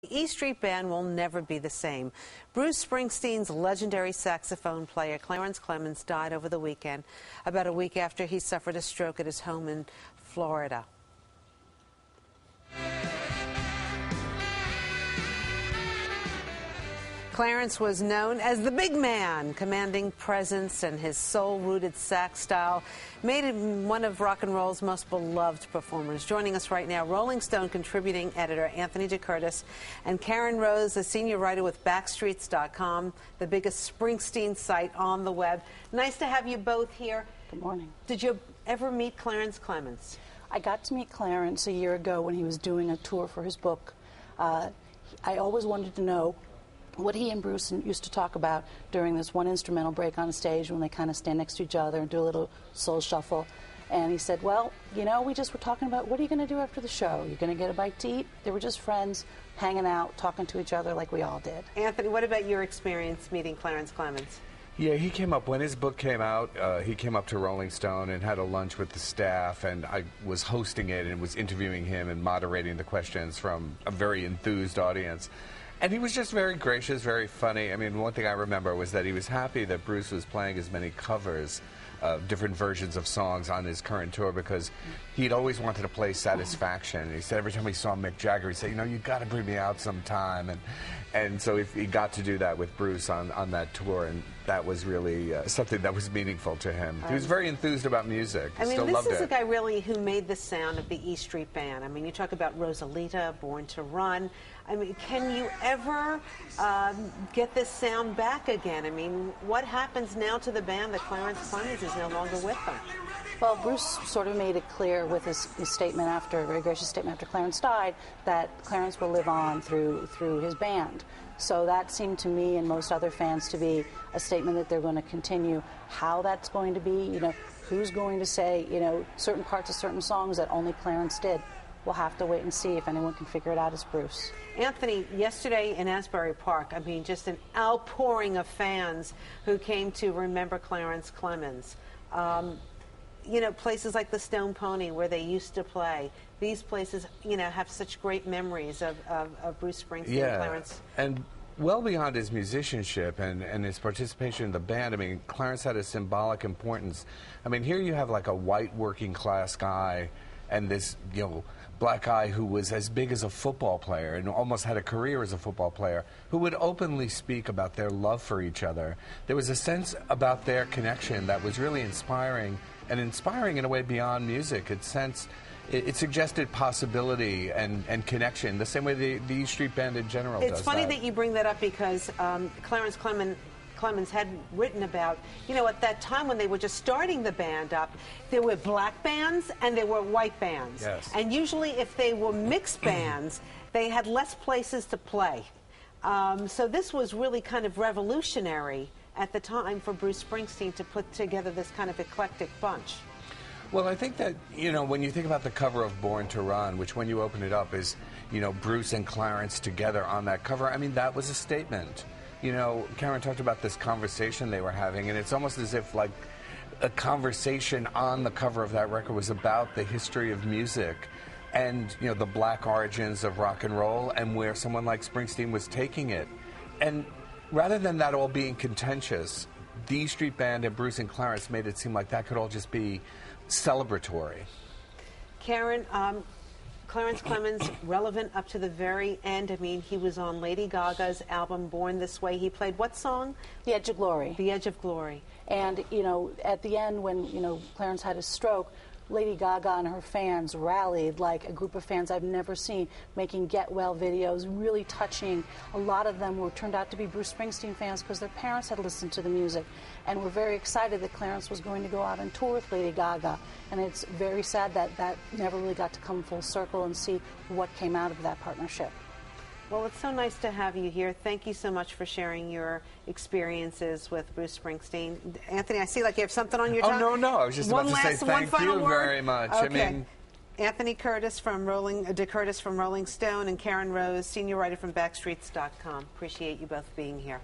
The E Street Band will never be the same. Bruce Springsteen's legendary saxophone player, Clarenece Clemons, died over the weekend, about a week after he suffered a stroke at his home in Florida. Clarence was known as the big man, commanding presence, and his soul-rooted sax style made him one of rock and roll's most beloved performers. Joining us right now, Rolling Stone contributing editor Anthony Decurtis and Caryn Rose, a senior writer with Backstreets.com, the biggest Springsteen site on the web. Nice to have you both here. Good morning. Did you ever meet Clarenece Clemons? I got to meet Clarence a year ago when he was doing a tour for his book. I always wanted to know what he and Bruce used to talk about during this one instrumental break on stage when they kind of stand next to each other and do a little soul shuffle. And he said, well, you know, we just were talking about what are you going to do after the show? You're going to get a bite to eat? They were just friends, hanging out, talking to each other like we all did. Anthony, what about your experience meeting Clarenece Clemons? Yeah, he came up, when his book came out, he came up to Rolling Stone and had a lunch with the staff, and I was hosting it and was interviewing him and moderating the questions from a very enthused audience. And he was just very gracious, very funny. I mean, one thing I remember was that he was happy that Bruce was playing as many covers of different versions of songs on his current tour, because he'd always wanted to play Satisfaction. And he said every time he saw Mick Jagger, he'd say, you know, you got to bring me out sometime. And so he got to do that with Bruce on that tour, and that was really something that was meaningful to him. He was very enthused about music. I mean, this is a guy really who made the sound of the E Street Band. I mean, you talk about Rosalita, Born to Run. I mean, can you ever get this sound back again? I mean, what happens now to the band that Clarenece Clemons is no longer with them? Well, Bruce sort of made it clear with his statement after, a very gracious statement after Clarence died, that Clarence will live on through his band. So that seemed to me and most other fans to be a statement that they're going to continue. How that's going to be, you know, who's going to say, you know, certain parts of certain songs that only Clarence did. We'll have to wait and see if anyone can figure it out as Bruce. Anthony, yesterday in Asbury Park, I mean, just an outpouring of fans who came to remember Clarenece Clemons. You know, places like the Stone Pony where they used to play. These places, you know, have such great memories of Bruce Springsteen and Clarence. And well beyond his musicianship and his participation in the band, I mean, Clarence had a symbolic importance. I mean, here you have like a white working class guy and this, you know, black guy who was as big as a football player and almost had a career as a football player, who would openly speak about their love for each other. There was a sense about their connection that was really inspiring, and inspiring in a way beyond music. It suggested possibility and connection, the same way the E Street Band in general does. It's funny that you bring that up, because Clarenece Clemons had written about, you know, at that time when they were just starting the band up, there were black bands and there were white bands. Yes. And usually if they were mixed bands, they had less places to play. So this was really kind of revolutionary at the time for Bruce Springsteen to put together this kind of eclectic bunch. Well, I think that, you know, when you think about the cover of Born to Run, which when you open it up is, you know, Bruce and Clarence together on that cover, I mean, that was a statement. You know, Caryn talked about this conversation they were having, and it's almost as if, like, a conversation on the cover of that record was about the history of music and, you know, the black origins of rock and roll and where someone like Springsteen was taking it. And rather than that all being contentious, the E Street Band and Bruce and Clarence made it seem like that could all just be celebratory. Caryn, Clarenece Clemons, relevant up to the very end. I mean, he was on Lady Gaga's album Born This Way. He played what song? The Edge of Glory. The Edge of Glory. And, you know, at the end when, you know, Clarence had his stroke, Lady Gaga and her fans rallied like a group of fans I've never seen, making get well videos, really touching. A lot of them turned out to be Bruce Springsteen fans because their parents had listened to the music and were very excited that Clarence was going to go out on tour with Lady Gaga. And it's very sad that that never really got to come full circle and see what came out of that partnership. Well, it's so nice to have you here. Thank you so much for sharing your experiences with Bruce Springsteen. Anthony, I see like you have something on your tongue. Oh, no. I was just about to say thank you very much. Okay. I mean, Anthony Decurtis from Rolling Stone, and Caryn Rose, senior writer from Backstreets.com. Appreciate you both being here.